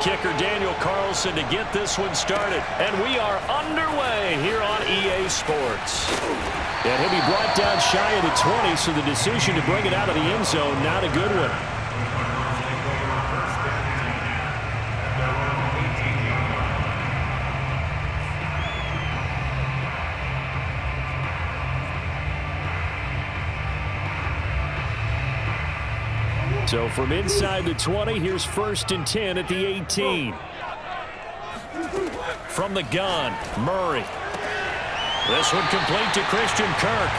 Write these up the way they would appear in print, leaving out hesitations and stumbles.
kicker Daniel Carlson to get this one started. And we are underway here on EA Sports. And he'll be brought down shy of the 20, so the decision to bring it out of the end zone, not a good one. So from inside the 20, here's 1st and 10 at the 18. From the gun, Murray. This one complete to Christian Kirk.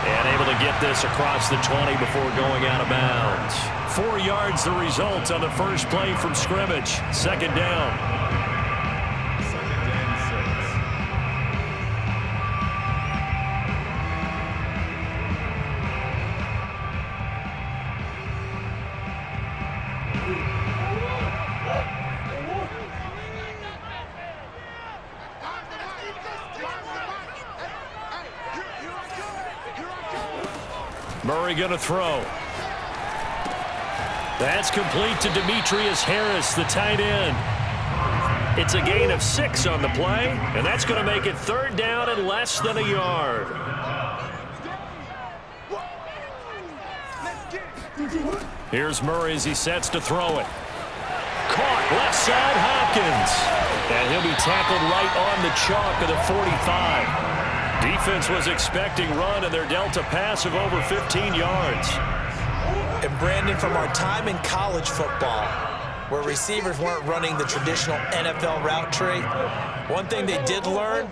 And able to get this across the 20 before going out of bounds. 4 yards the result on the first play from scrimmage. 2nd down. Murray going to throw. That's complete to Demetrius Harris, the tight end. It's a gain of 6 on the play, and that's going to make it 3rd down and less than a yard. Here's Murray as he sets to throw it. Caught left side, Hopkins. And he'll be tackled right on the chalk of the 45. Defense was expecting run, and they're dealt a pass of over 15 yards. And Brandon, from our time in college football, where receivers weren't running the traditional NFL route tree, one thing they did learn,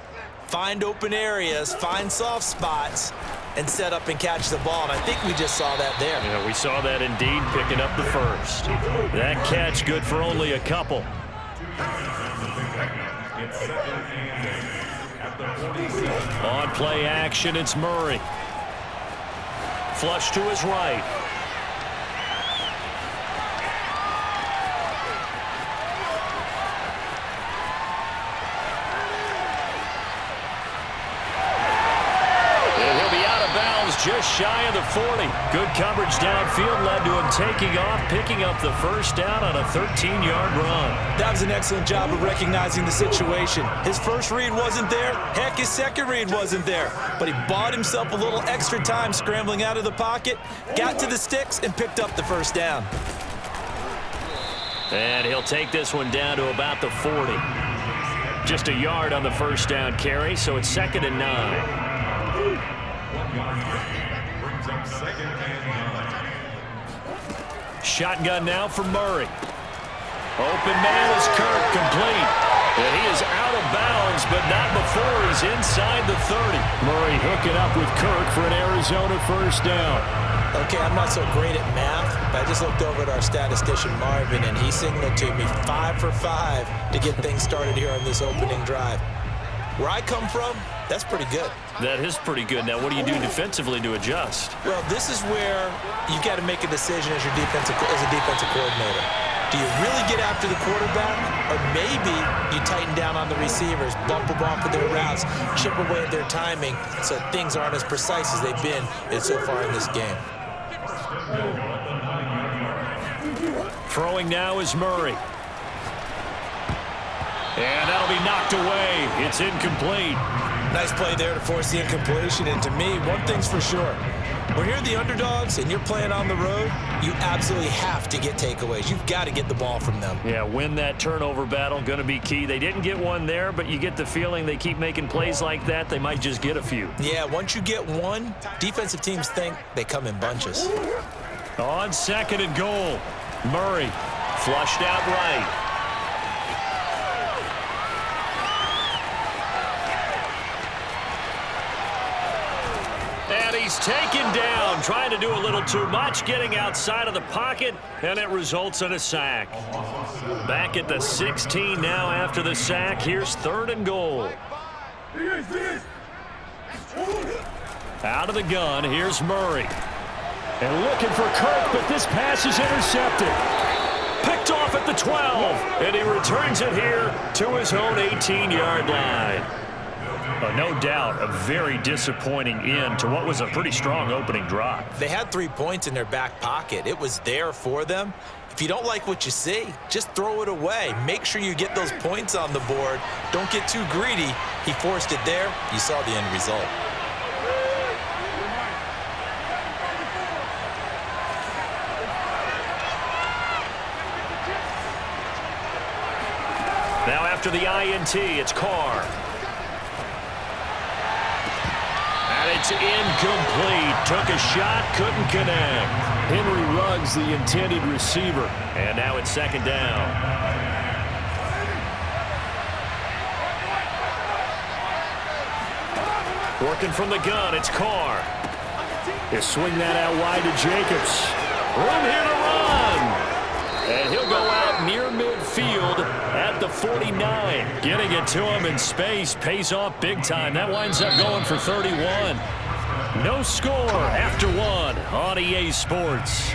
find open areas, find soft spots, and set up and catch the ball. And I think we just saw that there. Yeah, we saw that indeed, picking up the first. That catch good for only a couple. On play action, it's Murray. Flush to his right. And he'll be out of bounds just shy of the 40. Good coverage downfield led to him taking off, picking up the first down on a 13-yard run. That was an excellent job of recognizing the situation. His first read wasn't there. Heck, his second read wasn't there. But he bought himself a little extra time scrambling out of the pocket, got to the sticks, and picked up the first down. And he'll take this one down to about the 40. Just a yard on the first down carry, so it's 2nd and 9. Shotgun now for Murray. Open man is Kirk, complete. And he is out of bounds, but not before he's inside the 30. Murray hooking up with Kirk for an Arizona first down. Okay, I'm not so great at math, but I just looked over at our statistician, Marvin, and he signaled to me 5 for 5 to get things started here on this opening drive. Where I come from, that's pretty good. That is pretty good. Now, what do you do defensively to adjust? Well, this is where you got to make a decision as a defensive coordinator. Do you really get after the quarterback, or maybe you tighten down on the receivers, bump them off of their routes, chip away at their timing so things aren't as precise as they've been so far in this game? Throwing now is Murray. And that'll be knocked away. It's incomplete. Nice play there to force the incompletion. And to me, one thing's for sure. When you're the underdogs and you're playing on the road, you absolutely have to get takeaways. You've got to get the ball from them. Yeah, win that turnover battle, going to be key. They didn't get one there, but you get the feeling they keep making plays like that, they might just get a few. Yeah, once you get one, defensive teams think they come in bunches. On 2nd and goal, Murray flushed out right. And he's taken down, trying to do a little too much, getting outside of the pocket, and it results in a sack. Back at the 16 now after the sack. Here's 3rd and goal. Out of the gun, here's Murray. And looking for Kirk, but this pass is intercepted. Picked off at the 12, and he returns it here to his own 18-yard line. No doubt, a very disappointing end to what was a pretty strong opening drive. They had 3 points in their back pocket. It was there for them. If you don't like what you see, just throw it away. Make sure you get those points on the board. Don't get too greedy. He forced it there. You saw the end result. Now after the INT, it's Carr. And it's incomplete. Took a shot, couldn't connect. Henry Ruggs, the intended receiver. And now it's second down. Working from the gun, it's Carr. He'll swing that out wide to Jacobs. Room here to run. And he'll go out near midfield at the 49. Getting it to him in space pays off big time. That winds up going for 31. No score after one on EA Sports.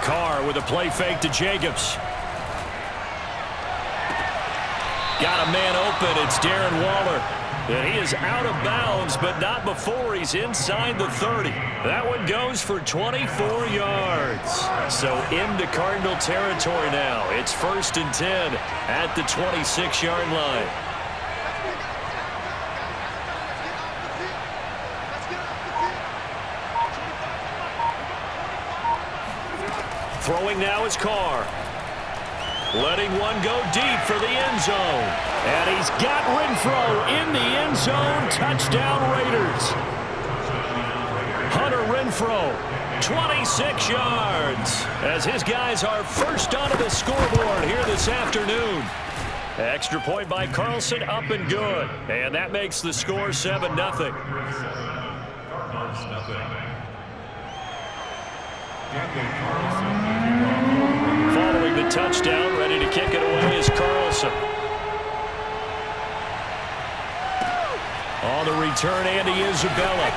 Carr with a play fake to Jacobs. Got a man open. It's Darren Waller. And he is out of bounds, but not before he's inside the 30. That one goes for 24 yards. So into Cardinal territory now. It's 1st and 10 at the 26-yard line. Throwing now is Carr. Letting one go deep for the end zone. And he's got Renfro in the end zone. Touchdown Raiders. Hunter Renfro, 26 yards. As his guys are first onto the scoreboard here this afternoon. Extra point by Carlson, up and good. And that makes the score 7-0. Following the touchdown, ready to kick it away is Carlson. On the return, Andy Isabella.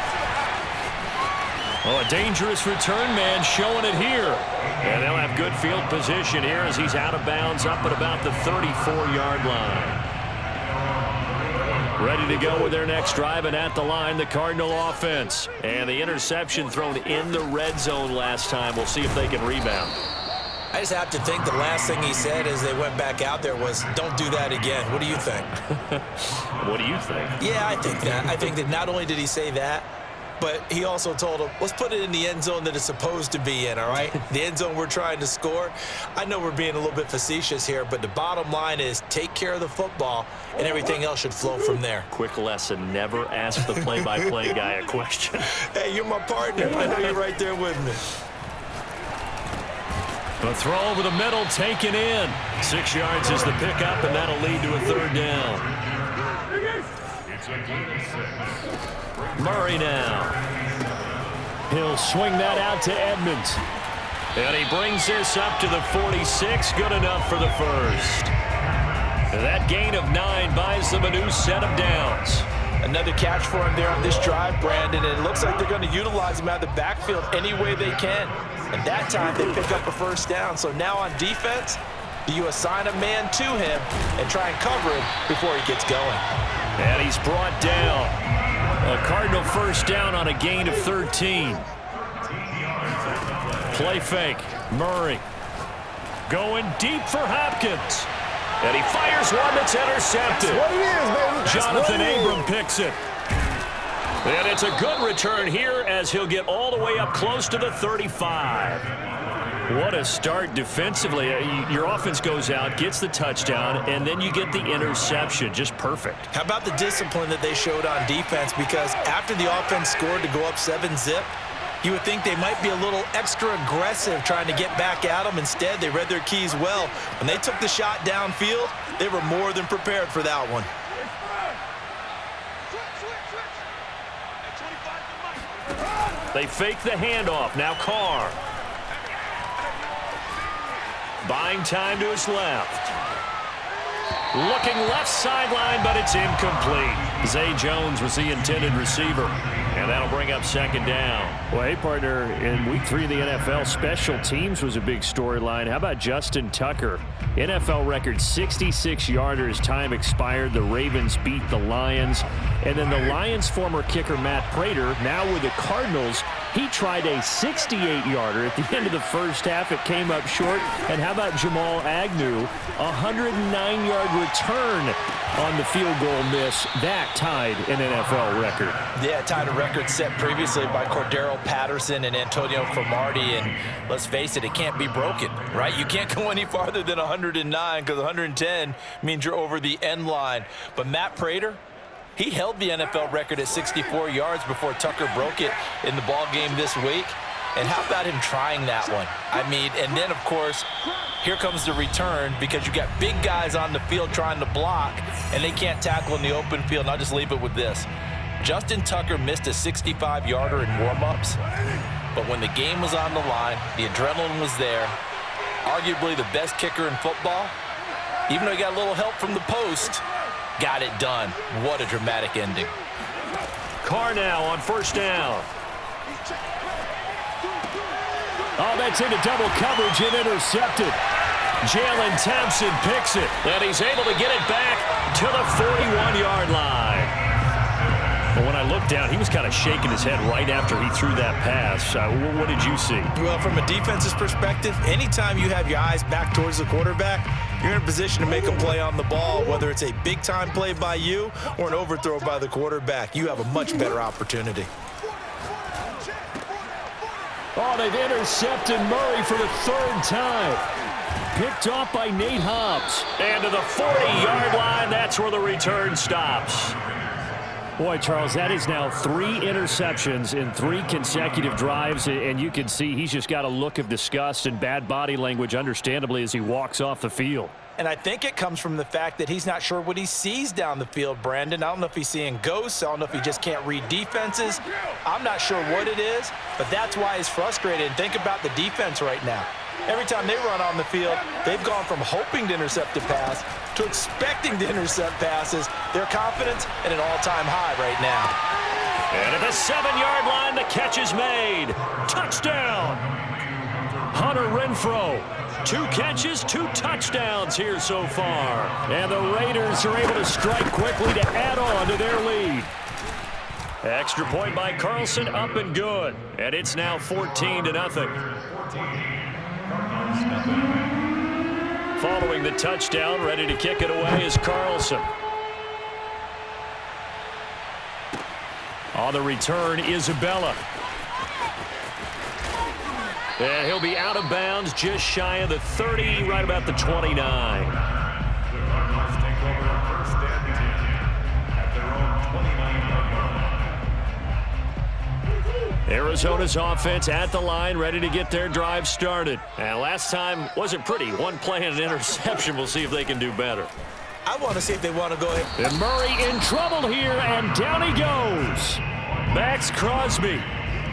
Oh, a dangerous return man showing it here. And they'll have good field position here as he's out of bounds up at about the 34-yard line. Ready to go with their next drive, and at the line, the Cardinal offense. And the interception thrown in the red zone last time. We'll see if they can rebound. I just have to think the last thing he said as they went back out there was, don't do that again. What do you think? What do you think? Yeah, I think that. I think that not only did he say that, but he also told him, let's put it in the end zone that it's supposed to be in, all right? The end zone we're trying to score. I know we're being a little bit facetious here, but the bottom line is take care of the football, and everything else should flow from there. Quick lesson, never ask the play-by-play guy a question. Hey, you're my partner. I know you're right there with me. The throw over the middle, taken in. 6 yards is the pickup, and that'll lead to a third down. Murray now. He'll swing that out to Edmonds. And he brings this up to the 46. Good enough for the first. That gain of 9 buys them a new set of downs. Another catch for him there on this drive, Brandon, and it looks like they're going to utilize him out of the backfield any way they can. And that time they pick up a first down. So now on defense, do you assign a man to him and try and cover him before he gets going? And he's brought down. A Cardinal first down on a gain of 13. Play fake. Murray going deep for Hopkins. And he fires one that's intercepted. That's what it is, baby. Jonathan Abram picks it. And it's a good return here as he'll get all the way up close to the 35. What a start defensively. Your offense goes out, gets the touchdown, and then you get the interception. Just perfect. How about the discipline that they showed on defense? Because after the offense scored to go up 7-zip, you would think they might be a little extra aggressive trying to get back at them. Instead, they read their keys well. When they took the shot downfield, they were more than prepared for that one. They fake the handoff. Now Carr. Buying time to his left. Looking left sideline, but it's incomplete. Zay Jones was the intended receiver. And that'll bring up second down. Well, hey, partner, in Week 3 of the NFL, special teams was a big storyline. How about Justin Tucker? NFL record 66-yarder as time expired. The Ravens beat the Lions. And then the Lions' former kicker, Matt Prater, now with the Cardinals, he tried a 68-yarder at the end of the first half. It came up short. And how about Jamal Agnew? A 109-yard return on the field goal miss. That tied an NFL record. Yeah, tied a record set previously by Cordero Patterson and Antonio Cromartie. And let's face it, it can't be broken, right? You can't go any farther than 109 because 110 means you're over the end line. But Matt Prater, he held the NFL record at 64 yards before Tucker broke it in the ball game this week. And how about him trying that one? I mean, and then, of course, here comes the return because you got big guys on the field trying to block, and they can't tackle in the open field. And I'll just leave it with this. Justin Tucker missed a 65-yarder in warm-ups, but when the game was on the line, the adrenaline was there. Arguably the best kicker in football, even though he got a little help from the post, got it done. What a dramatic ending. Carr now on first down. Oh, that's into double coverage and intercepted. Jalen Thompson picks it, and he's able to get it back to the 41-yard line. But when I looked down, he was kind of shaking his head right after he threw that pass. What did you see? Well, from a defense's perspective, anytime you have your eyes back towards the quarterback, you're in a position to make a play on the ball, whether it's a big-time play by you or an overthrow by the quarterback. You have a much better opportunity. Oh, they've intercepted Murray for the third time. Picked off by Nate Hobbs. And to the 40-yard line, that's where the return stops. Boy, Charles, that is now 3 interceptions in 3 consecutive drives, and you can see he's just got a look of disgust and bad body language, understandably, as he walks off the field. And I think it comes from the fact that he's not sure what he sees down the field, Brandon. I don't know if he's seeing ghosts. I don't know if he just can't read defenses. I'm not sure what it is, but that's why he's frustrated. And think about the defense right now. Every time they run on the field, they've gone from hoping to intercept a pass to expecting to intercept passes. Their confidence at an all-time high right now. And at the 7-yard line, the catch is made. Touchdown! Hunter Renfrow. 2 catches, 2 touchdowns here so far. And the Raiders are able to strike quickly to add on to their lead. Extra point by Carlson, up and good. And it's now 14-0. Following the touchdown, ready to kick it away is Carlson. On the return, Isabella. And he'll be out of bounds just shy of the 30, right about the 29. Arizona's offense at the line, ready to get their drive started. And last time wasn't pretty. 1 play and an interception. We'll see if they can do better. I want to see if they want to go ahead. And Murray in trouble here, and down he goes. Max Crosby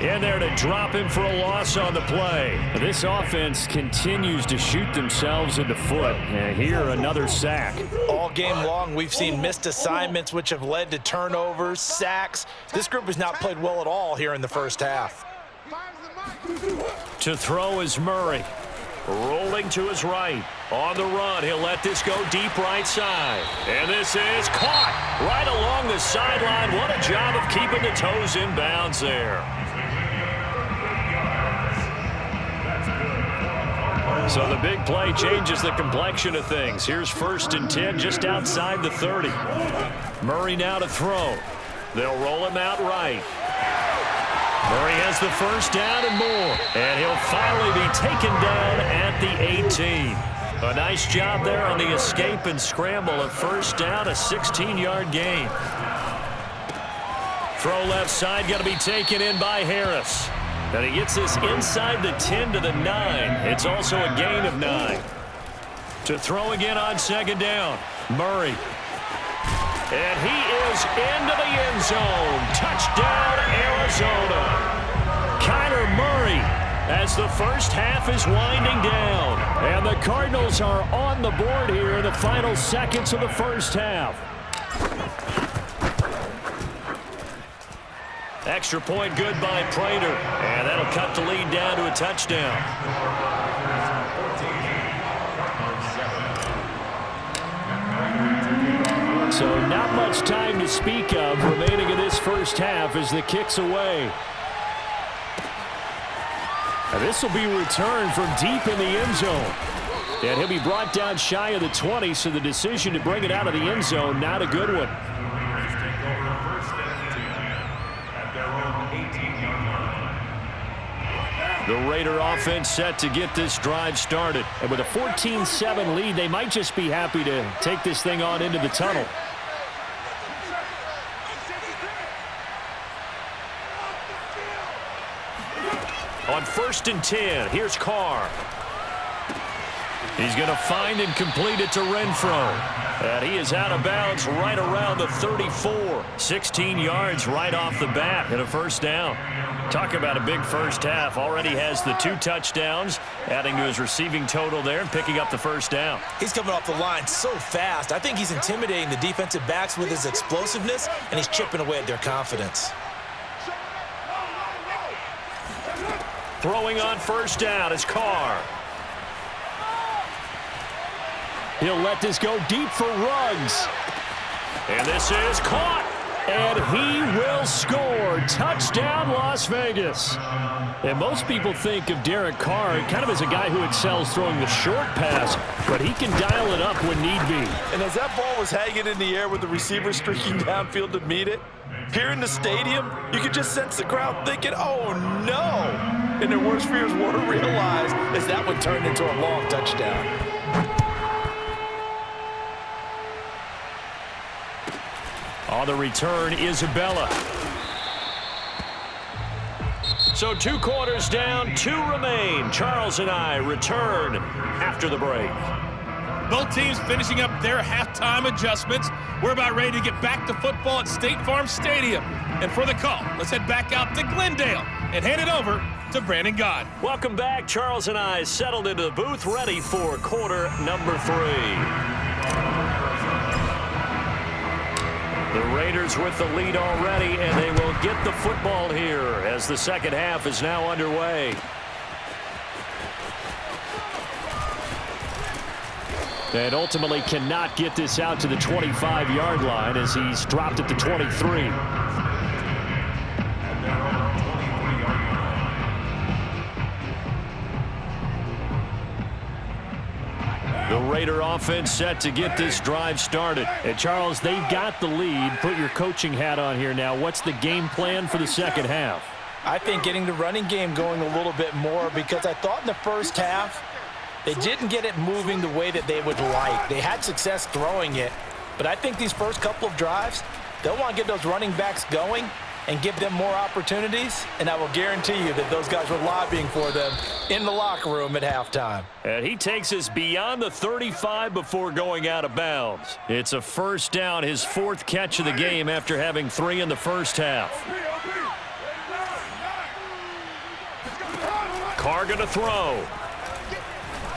in there to drop him for a loss on the play. This offense continues to shoot themselves in the foot. And here, another sack. All game long, we've seen missed assignments, which have led to turnovers, sacks. This group has not played well at all here in the first half. To throw is Murray. Rolling to his right. On the run, he'll let this go deep right side. And this is caught right along the sideline. What a job of keeping the toes in bounds there. So the big play changes the complexion of things. Here's 1st and 10 just outside the 30. Murray now to throw. They'll roll him out right. Murray has the first down and more. And he'll finally be taken down at the 18. A nice job there on the escape and scramble. A first down, a 16-yard gain. Throw left side, going to be taken in by Harris. And he gets this inside the 10 to the 9. It's also a gain of 9. To throw again on 2nd down. Murray. And he is into the end zone. Touchdown, Arizona. Kyler Murray as the first half is winding down. And the Cardinals are on the board here in the final seconds of the first half. Extra point good by Prater. And that'll cut the lead down to a touchdown. So not much time to speak of remaining in this first half as the kick's away. And this will be returned from deep in the end zone. And he'll be brought down shy of the 20, so the decision to bring it out of the end zone, not a good one. The Raider offense set to get this drive started. And with a 14-7 lead, they might just be happy to take this thing on into the tunnel. On 1st and 10, here's Carr. He's going to find and complete it to Renfro. And he is out of bounds right around the 34. 16 yards right off the bat and a first down. Talk about a big first half. Already has the 2 touchdowns, adding to his receiving total there and picking up the first down. He's coming off the line so fast. I think he's intimidating the defensive backs with his explosiveness, and he's chipping away at their confidence. Throwing on first down is Carr. He'll let this go deep for Ruggs. And this is caught. And he will score. Touchdown, Las Vegas. And most people think of Derek Carr kind of as a guy who excels throwing the short pass, but he can dial it up when need be. And as that ball was hanging in the air with the receiver streaking downfield to meet it, here in the stadium, you could just sense the crowd thinking, oh, no. And their worst fears were realized as that one turned into a long touchdown. On the return, Isabella. So 2 quarters down, 2 remain. Charles and I return after the break. Both teams finishing up their halftime adjustments. We're about ready to get back to football at State Farm Stadium. And for the call, let's head back out to Glendale and hand it over to Brandon God. Welcome back. Charles and I settled into the booth, ready for quarter number 3. The Raiders with the lead already, and they will get the football here as the second half is now underway. And ultimately cannot get this out to the 25-yard line as he's dropped at the 23. The Raider offense set to get this drive started. And Charles, they've got the lead. Put your coaching hat on here now. What's the game plan for the second half? I think getting the running game going a little bit more, because I thought in the first half they didn't get it moving the way that they would like. They had success throwing it, but I think these first couple of drives, they'll want to get those running backs going and give them more opportunities, and I will guarantee you that those guys were lobbying for them in the locker room at halftime. And he takes us beyond the 35 before going out of bounds. It's a first down, his 4th catch of the game after having 3 in the first half. Carr going to throw.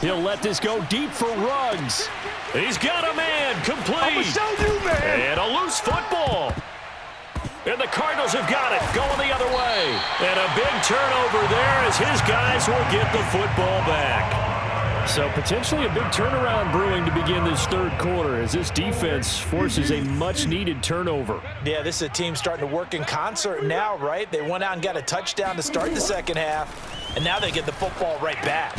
He'll let this go deep for Ruggs. He's got a man, complete. I'm gonna show you, man. And a loose football. And the Cardinals have got it, going the other way. And a big turnover there as his guys will get the football back. So potentially a big turnaround brewing to begin this third quarter as this defense forces a much-needed turnover. Yeah, this is a team starting to work in concert now, right? They went out and got a touchdown to start the second half, and now they get the football right back.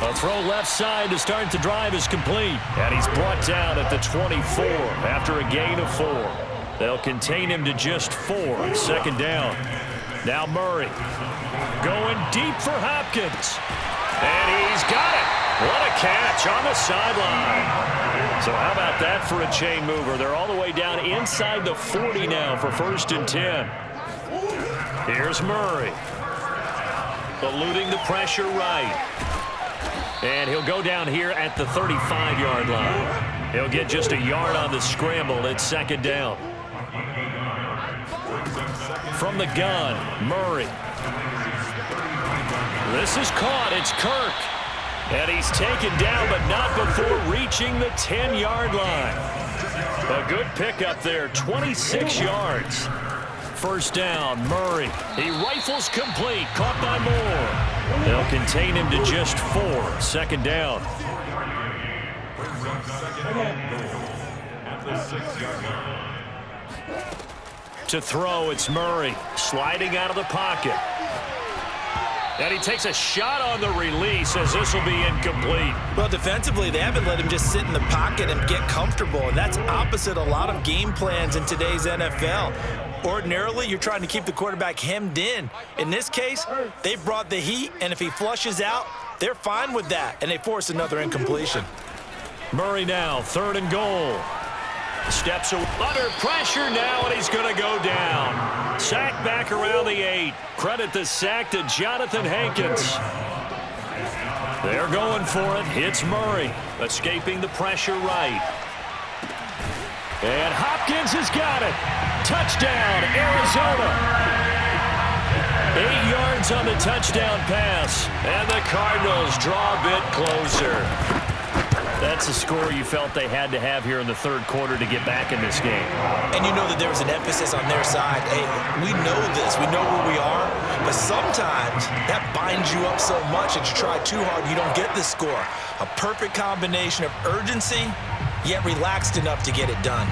A throw left side to start the drive is complete. And he's brought down at the 24 after a gain of 4. They'll contain him to just 4. Second down. Now Murray going deep for Hopkins. And he's got it. What a catch on the sideline. So how about that for a chain mover? They're all the way down inside the 40 now for 1st and 10. Here's Murray. Eluding the pressure right. And he'll go down here at the 35-yard line. He'll get just a yard on the scramble. It's second down. From the gun, Murray. This is caught. It's Kirk. And he's taken down, but not before reaching the 10-yard line. A good pickup there, 26 yards. First down, Murray. He rifles complete, caught by Moore. They'll contain him to just 4. Second down. To throw, it's Murray, sliding out of the pocket. And he takes a shot on the release as this will be incomplete. Well, defensively, they haven't let him just sit in the pocket and get comfortable, and that's opposite a lot of game plans in today's NFL. Ordinarily, you're trying to keep the quarterback hemmed in. In this case, they brought the heat, and if he flushes out, they're fine with that, and they force another incompletion. Murray now, 3rd and goal. Steps under pressure now, and he's going to go down. Sack back around the 8. Credit the sack to Jonathan Hankins. They're going for it. It's Murray, escaping the pressure right. And Hopkins has got it. Touchdown, Arizona. 8 yards on the touchdown pass. And the Cardinals draw a bit closer. That's a score you felt they had to have here in the third quarter to get back in this game. And you know that there was an emphasis on their side. Hey, we know this. We know where we are. But sometimes that binds you up so much that you try too hard, you don't get the score. A perfect combination of urgency, yet relaxed enough to get it done.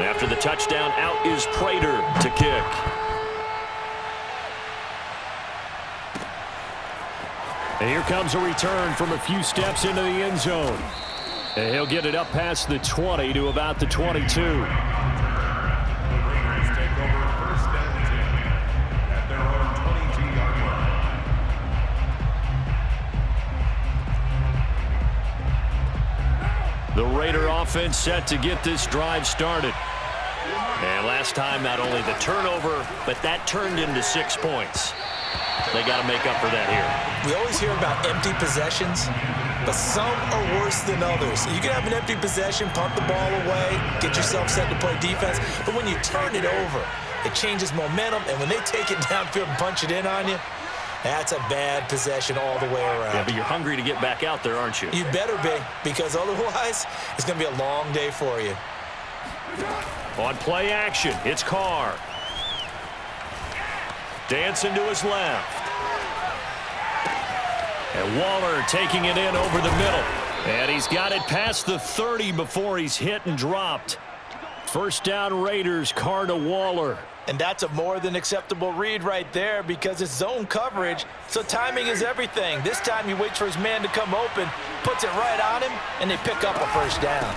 After the touchdown, out is Prater to kick. And here comes a return from a few steps into the end zone. And he'll get it up past the 20 to about the 22. The Raider offense set to get this drive started. And last time, not only the turnover, but that turned into 6 points. They got to make up for that here. We always hear about empty possessions, but some are worse than others. You can have an empty possession, pump the ball away, get yourself set to play defense, but when you turn it over, it changes momentum, and when they take it downfield and punch it in on you, that's a bad possession all the way around. Yeah, but you're hungry to get back out there, aren't you? You better be, because otherwise, it's going to be a long day for you. On play action, it's Carr. Dancing to his left. And Waller taking it in over the middle. And he's got it past the 30 before he's hit and dropped. First down Raiders, Carr to Waller. And that's a more than acceptable read right there because it's zone coverage, so timing is everything. This time he waits for his man to come open, puts it right on him, and they pick up a first down.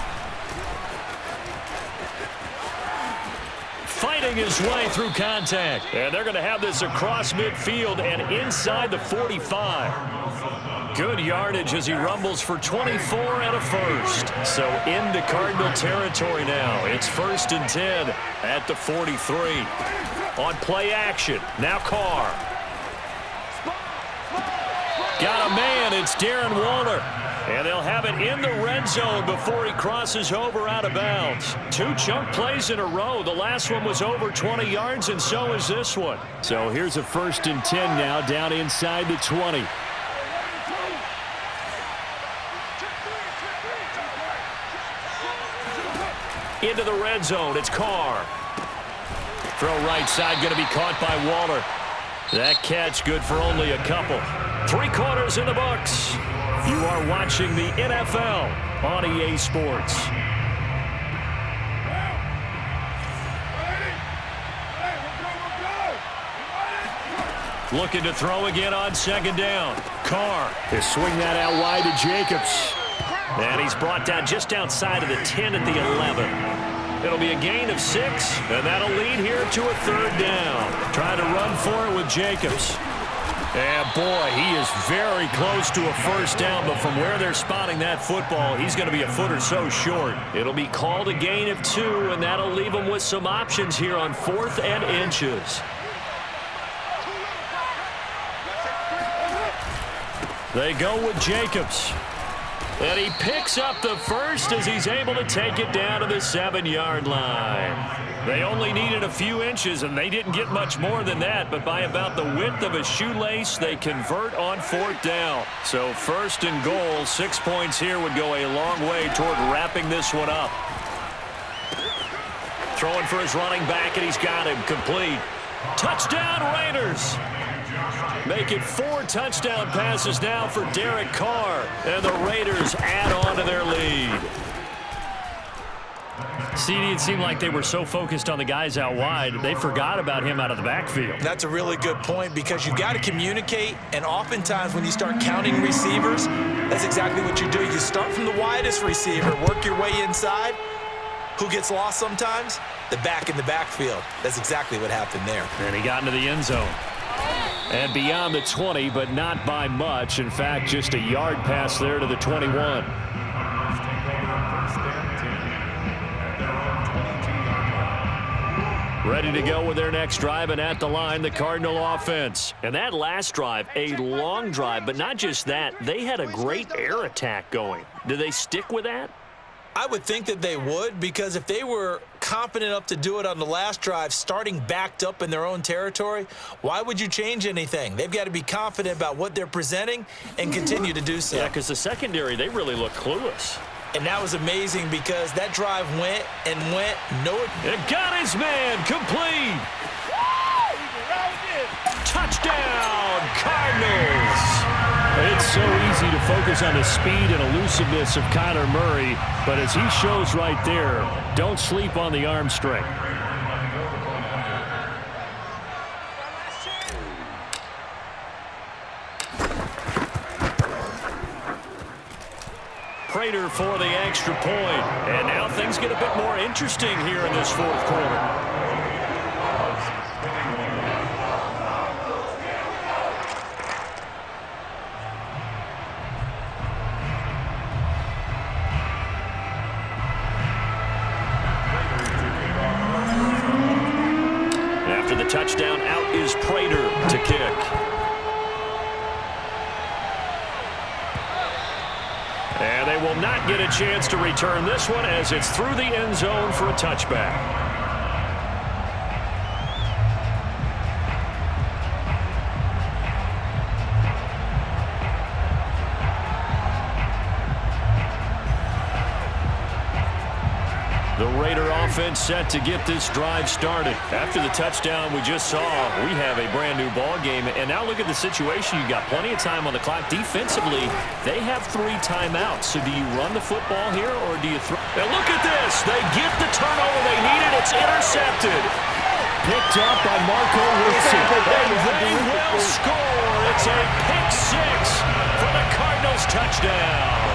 Fighting his way through contact. And they're going to have this across midfield and inside the 45. Good yardage as he rumbles for 24 and a first. So into Cardinal territory now. It's 1st and 10 at the 43. On play action, now Carr. Got a man, it's Darren Waller. And they'll have it in the red zone before he crosses over out of bounds. 2 chunk plays in a row. The last one was over 20 yards, and so is this one. So here's a 1st and 10 now down inside the 20. Into the red zone, it's Carr. Throw right side, going to be caught by Waller. That catch good for only a couple. 3 quarters in the books. You are watching the NFL on EA Sports. Looking to throw again on 2nd down. Carr. He'll swing that out wide to Jacobs. And he's brought down just outside of the 10 at the 11. It'll be a gain of 6, and that'll lead here to a 3rd down. Trying to run for it with Jacobs. And boy, he is very close to a first down, but from where they're spotting that football, he's going to be a foot or so short. It'll be called a gain of 2, and that'll leave him with some options here on 4th and inches. They go with Jacobs. And he picks up the first as he's able to take it down to the 7-yard line. They only needed a few inches, and they didn't get much more than that, but by about the width of a shoelace, they convert on 4th down. So 1st and goal, 6 points here would go a long way toward wrapping this one up. Throwing for his running back, and he's got him complete. Touchdown, Raiders! Make it 4 touchdown passes now for Derek Carr, and the Raiders add on to their lead. CD, it seemed like they were so focused on the guys out wide, they forgot about him out of the backfield. That's a really good point because you got to communicate, and oftentimes when you start counting receivers, that's exactly what you do. You start from the widest receiver, work your way inside. Who gets lost sometimes? The back in the backfield. That's exactly what happened there. And he got into the end zone. And beyond the 20, but not by much. In fact, just a yard pass there to the 21. Ready to go with their next drive, and at the line, the Cardinal offense. And that last drive, a long drive, but not just that. They had a great air attack going. Do they stick with that? I would think that they would, because if they were confident enough to do it on the last drive, starting backed up in their own territory, why would you change anything? They've got to be confident about what they're presenting and continue to do so. Yeah, because the secondary, they really look clueless. And that was amazing because that drive went and went. It got his man complete. Touchdown, Cardinals. It's so easy to focus on the speed and elusiveness of Kyler Murray, but as he shows right there, don't sleep on the arm strength. Prater for the extra point. And now things get a bit more interesting here in this 4th quarter. After the touchdown, out is Prater to kick. And they will not get a chance to return this one as it's through the end zone for a touchback. The Raider offense set to get this drive started. After the touchdown we just saw, we have a brand new ball game. And now look at the situation. You've got plenty of time on the clock. Defensively, they have 3 timeouts. So do you run the football here or do you throw? And look at this. They get the turnover they needed. It's intercepted. Picked up by Marco Wilson. And they will score. It's a pick 6 for the Cardinals touchdown.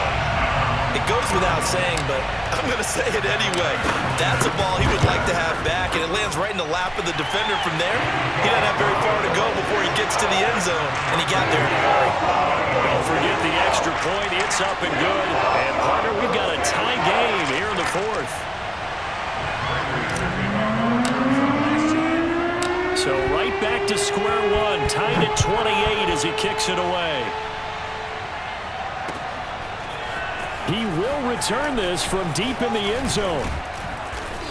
It goes without saying, but I'm going to say it anyway. That's a ball he would like to have back, and it lands right in the lap of the defender from there. He doesn't have very far to go before he gets to the end zone, and he got there in a hurry. Don't forget the extra point. It's up and good. And, partner, we've got a tie game here in the 4th. So right back to square one, tied at 28 as he kicks it away. He will return this from deep in the end zone.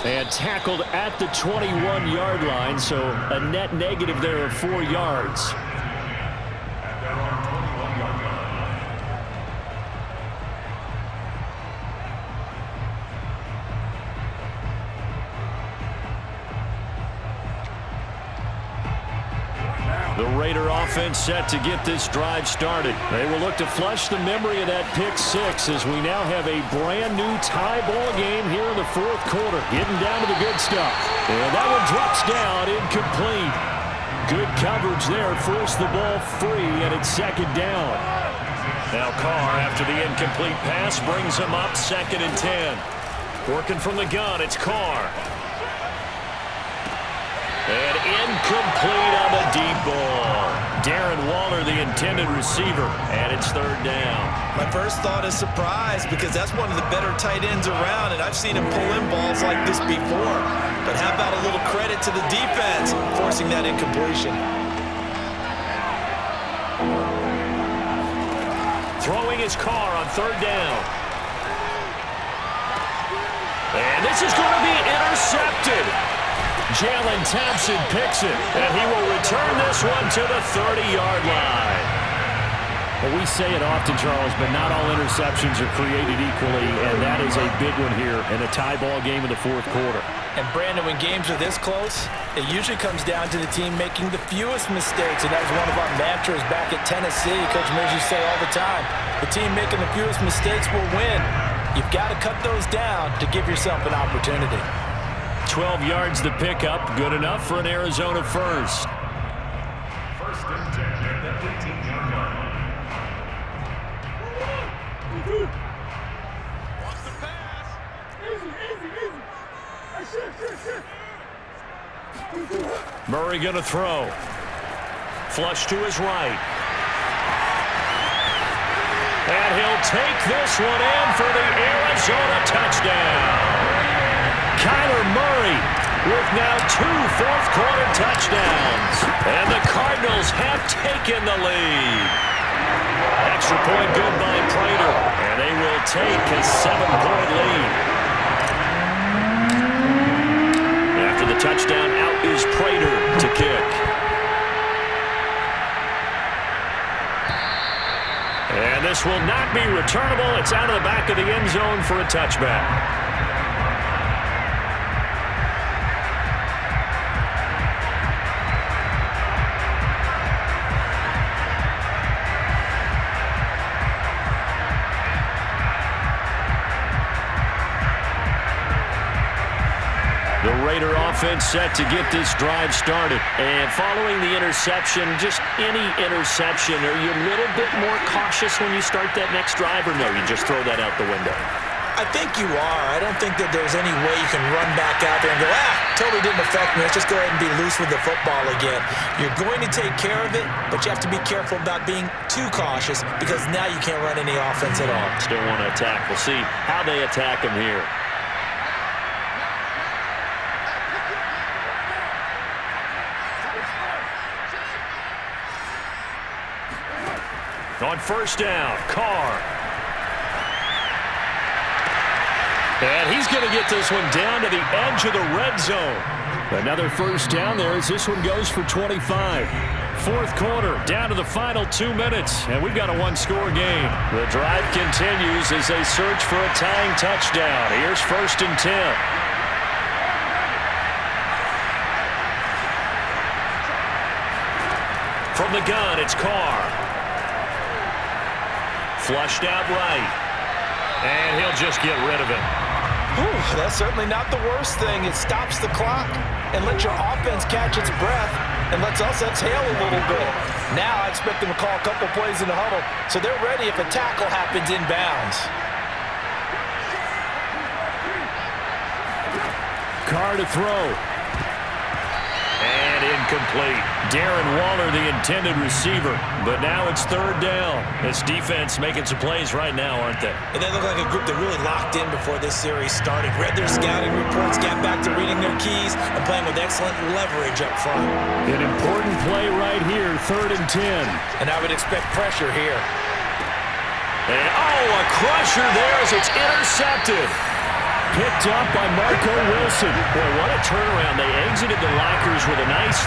And tackled at the 21-yard line, so a net negative there of 4 yards. The Raider offense set to get this drive started. They will look to flush the memory of that pick 6 as we now have a brand new tie ball game here in the 4th quarter. Getting down to the good stuff. And that one drops down incomplete. Good coverage there. Forced the ball free, and it's 2nd down. Now Carr, after the incomplete pass, brings him up 2nd and 10. Working from the gun, it's Carr. And incomplete on the deep ball. Darren Waller, the intended receiver, and it's 3rd down. My first thought is surprise because that's one of the better tight ends around, and I've seen him pull in balls like this before. But how about a little credit to the defense forcing that incompletion? Throwing his car on third down. And this is going to be intercepted. Jalen Thompson picks it, and he will return this one to the 30-yard line. Well, we say it often, Charles, but not all interceptions are created equally, and that is a big one here in a tie ball game in the fourth quarter. And, Brandon, when games are this close, it usually comes down to the team making the fewest mistakes, and that was one of our mantras back at Tennessee. Coach Mears used to say all the time, the team making the fewest mistakes will win. You've got to cut those down to give yourself an opportunity. 12 yards the pickup, good enough for an Arizona first. First and 10 at the 15-yard line. Watch the pass. Murray going to throw. Flush to his right. And he'll take this one in for the Arizona touchdown. Kyler Murray with now 2 fourth-quarter touchdowns. And the Cardinals have taken the lead. Extra point good by Prater. And they will take a 7-point lead. After the touchdown, out is Prater to kick. And this will not be returnable. It's out of the back of the end zone for a touchback. The Raider offense set to get this drive started. And following the interception, just any interception, are you a little bit more cautious when you start that next drive, or no, you just throw that out the window? I think you are. I don't think that there's any way you can run back out there and go, totally didn't affect me. Let's just go ahead and be loose with the football again. You're going to take care of it, but you have to be careful about being too cautious because now you can't run any offense at all. Still want to attack. We'll see how they attack him here. On first down, Carr. And he's going to get this one down to the edge of the red zone. Another first down there as this one goes for 25. Fourth quarter, down to the final 2 minutes, and we've got a one-score game. The drive continues as they search for a tying touchdown. Here's first and 10. From the gun, it's Carr. Flushed out right. And he'll just get rid of it. Whew, that's certainly not the worst thing. It stops the clock and lets your offense catch its breath and lets us exhale a little bit. Now I expect them to call a couple plays in the huddle so they're ready if a tackle happens inbounds. Carr to throw. And incomplete. Darren Waller, the intended receiver. But now it's third down. This defense making some plays right now, aren't they? And they look like a group that really locked in before this series started. Read their scouting reports, got back to reading their keys, and playing with excellent leverage up front. An important play right here, 3rd and 10. And I would expect pressure here. And, a crusher there as it's intercepted. Picked up by Marco Wilson. Boy, what a turnaround. They exited the lockers with a nice